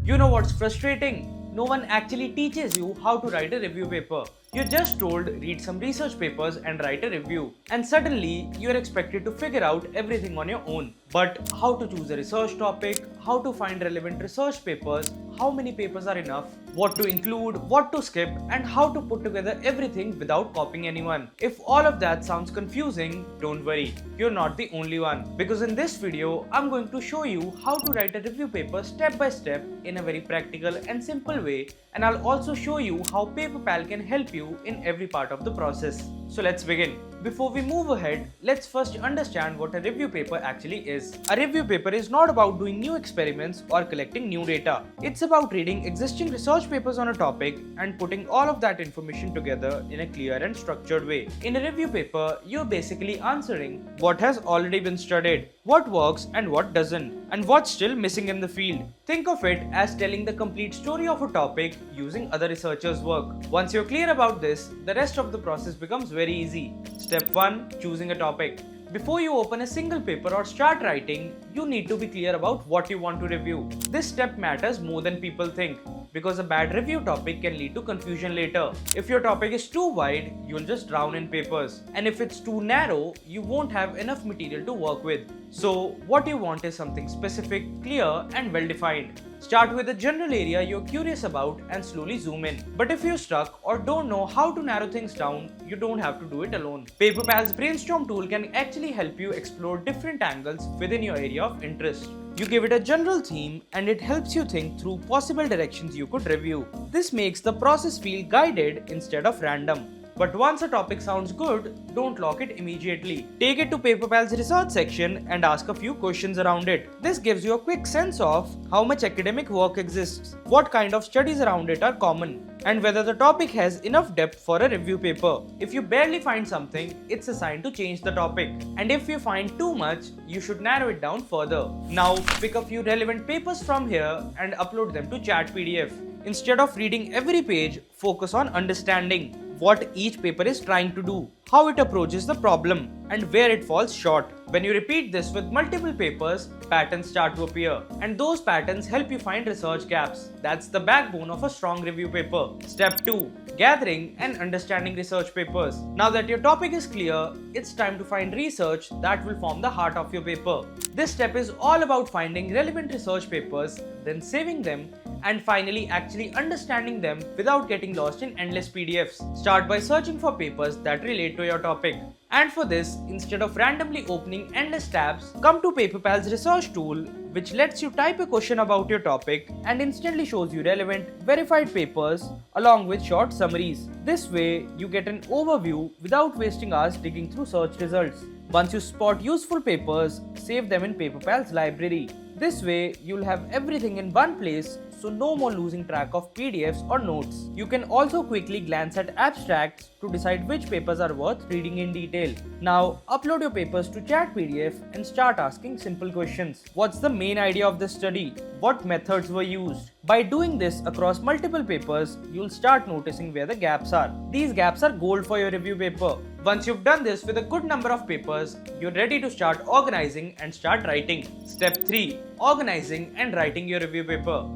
You know what's frustrating? No one actually teaches you how to write a review paper. You're just told read some research papers and write a review. And suddenly you're expected to figure out everything on your own. But how to choose a research topic, how to find relevant research papers, how many papers are enough, what to include, what to skip, and how to put together everything without copying anyone. If all of that sounds confusing, don't worry, you're not the only one. Because in this video, I'm going to show you how to write a review paper step by step in a very practical and simple way, and I'll also show you how Paperpal can help you in every part of the process. So let's begin. Before we move ahead, let's first understand what a review paper actually is. A review paper is not about doing new experiments or collecting new data. It's about reading existing research papers on a topic and putting all of that information together in a clear and structured way. In a review paper, you're basically answering what has already been studied, what works and what doesn't, and what's still missing in the field. Think of it as telling the complete story of a topic using other researchers' work. Once you're clear about this, the rest of the process becomes very easy. Step 1. Choosing a topic. Before you open a single paper or start writing, you need to be clear about what you want to review. This step matters more than people think, because a bad review topic can lead to confusion later. If your topic is too wide, you'll just drown in papers. And if it's too narrow, you won't have enough material to work with. So, what you want is something specific, clear, and well defined. Start with a general area you're curious about and slowly zoom in. But if you're stuck or don't know how to narrow things down, you don't have to do it alone. Paperpal's brainstorm tool can actually help you explore different angles within your area of interest. You give it a general theme and it helps you think through possible directions you could review. This makes the process feel guided instead of random. But once a topic sounds good, don't lock it immediately. Take it to Paperpal's research section and ask a few questions around it. This gives you a quick sense of how much academic work exists, what kind of studies around it are common, and whether the topic has enough depth for a review paper. If you barely find something, it's a sign to change the topic. And if you find too much, you should narrow it down further. Now, pick a few relevant papers from here and upload them to Chat PDF. Instead of reading every page, focus on understanding what each paper is trying to do, how it approaches the problem, and where it falls short. When you repeat this with multiple papers, patterns start to appear, and those patterns help you find research gaps. That's the backbone of a strong review paper. Step 2. Gathering and understanding research papers. Now that your topic is clear, it's time to find research that will form the heart of your paper. This step is all about finding relevant research papers, then saving them, and finally actually understanding them without getting lost in endless PDFs. Start by searching for papers that relate to your topic. And for this, instead of randomly opening endless tabs, come to Paperpal's research tool, which lets you type a question about your topic and instantly shows you relevant, verified papers along with short summaries. This way, you get an overview without wasting hours digging through search results. Once you spot useful papers, save them in Paperpal's library. This way, you'll have everything in one place, so no more losing track of PDFs or notes. You can also quickly glance at abstracts to decide which papers are worth reading in detail. Now, upload your papers to Chat PDF and start asking simple questions. What's the main idea of this study? What methods were used? By doing this across multiple papers, you'll start noticing where the gaps are. These gaps are gold for your review paper. Once you've done this with a good number of papers, you're ready to start organizing and start writing. Step 3. Organizing and writing your review paper.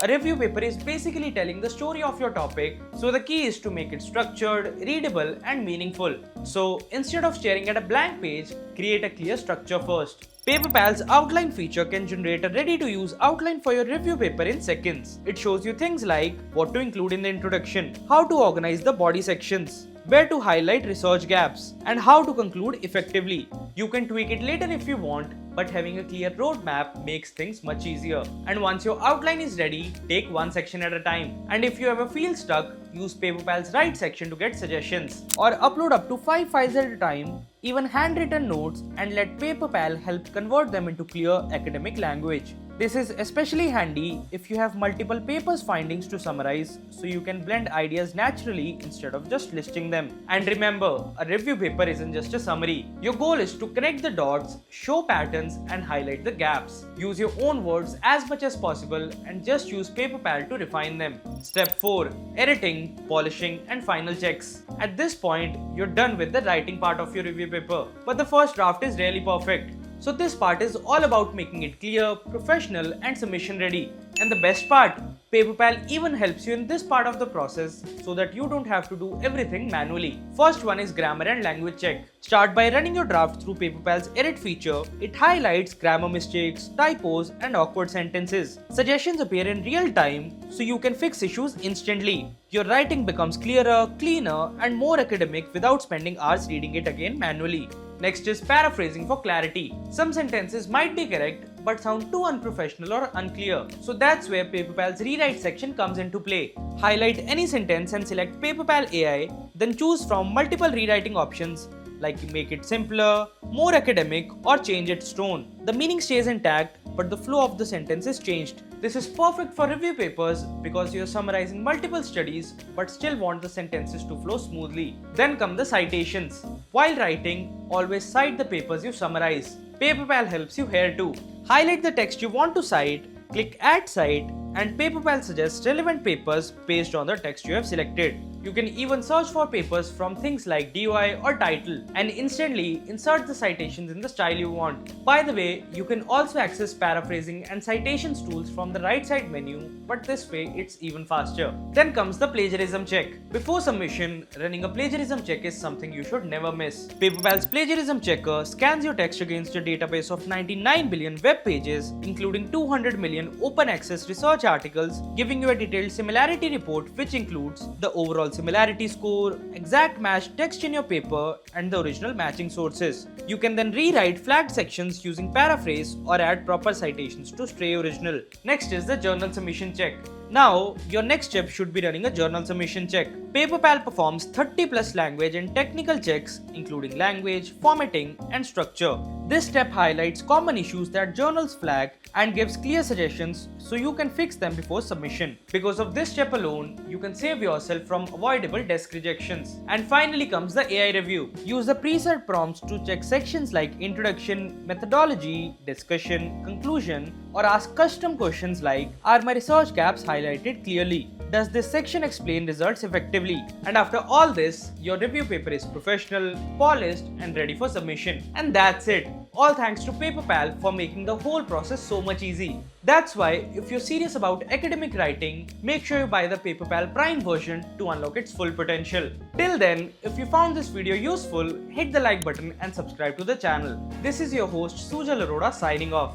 A review paper is basically telling the story of your topic, so the key is to make it structured, readable, and meaningful. So instead of staring at a blank page, create a clear structure first. Paperpal's outline feature can generate a ready-to-use outline for your review paper in seconds. It shows you things like what to include in the introduction, how to organize the body sections, where to highlight research gaps, and how to conclude effectively. You can tweak it later if you want, but having a clear roadmap makes things much easier. And once your outline is ready, take one section at a time. And if you ever feel stuck, use Paperpal's Write section to get suggestions, or upload up to 5 files at a time, even handwritten notes, and let Paperpal help convert them into clear academic language. This is especially handy if you have multiple papers findings to summarize, so you can blend ideas naturally instead of just listing them. And remember, a review paper isn't just a summary. Your goal is to connect the dots, show patterns, and highlight the gaps. Use your own words as much as possible and just use Paperpal to refine them. Step 4. Editing, polishing, and final checks. At this point, you're done with the writing part of your review paper. But the first draft is really perfect. So this part is all about making it clear, professional and submission ready. And the best part, Paperpal even helps you in this part of the process so that you don't have to do everything manually. First one is grammar and language check. Start by running your draft through Paperpal's edit feature. It highlights grammar mistakes, typos and awkward sentences. Suggestions appear in real time so you can fix issues instantly. Your writing becomes clearer, cleaner and more academic without spending hours reading it again manually. Next is paraphrasing for clarity. Some sentences might be correct but sound too unprofessional or unclear. So that's where Paperpal's rewrite section comes into play. Highlight any sentence and select Paperpal AI, then choose from multiple rewriting options like make it simpler, more academic or change its tone. The meaning stays intact but the flow of the sentence is changed. This is perfect for review papers because you are summarizing multiple studies but still want the sentences to flow smoothly. Then come the citations. While writing, always cite the papers you summarize. Paperpal helps you here too. Highlight the text you want to cite, click Add Cite, and Paperpal suggests relevant papers based on the text you have selected. You can even search for papers from things like DOI or title and instantly insert the citations in the style you want. By the way, you can also access paraphrasing and citations tools from the right side menu, but this way it's even faster. Then comes the plagiarism check. Before submission, running a plagiarism check is something you should never miss. Paperpal's plagiarism checker scans your text against a database of 99 billion web pages, including 200 million open access research articles, giving you a detailed similarity report which includes the overall similarity score, exact match text in your paper, and the original matching sources. You can then rewrite flagged sections using paraphrase or add proper citations to stay original. Next is the journal submission check. Now, your next step should be running a journal submission check. Paperpal performs 30 plus language and technical checks, including language, formatting, and structure. This step highlights common issues that journals flag and gives clear suggestions so you can fix them before submission. Because of this step alone, you can save yourself from avoidable desk rejections. And finally comes the AI review. Use the preset prompts to check sections like introduction, methodology, discussion, conclusion, or ask custom questions like, are my research gaps highlighted clearly? Does this section explain results effectively? And after all this, your review paper is professional, polished, and ready for submission. And that's it. All thanks to Paperpal for making the whole process so much easy. That's why, if you're serious about academic writing, make sure you buy the Paperpal Prime version to unlock its full potential. Till then, if you found this video useful, hit the like button and subscribe to the channel. This is your host Sujal Arora signing off.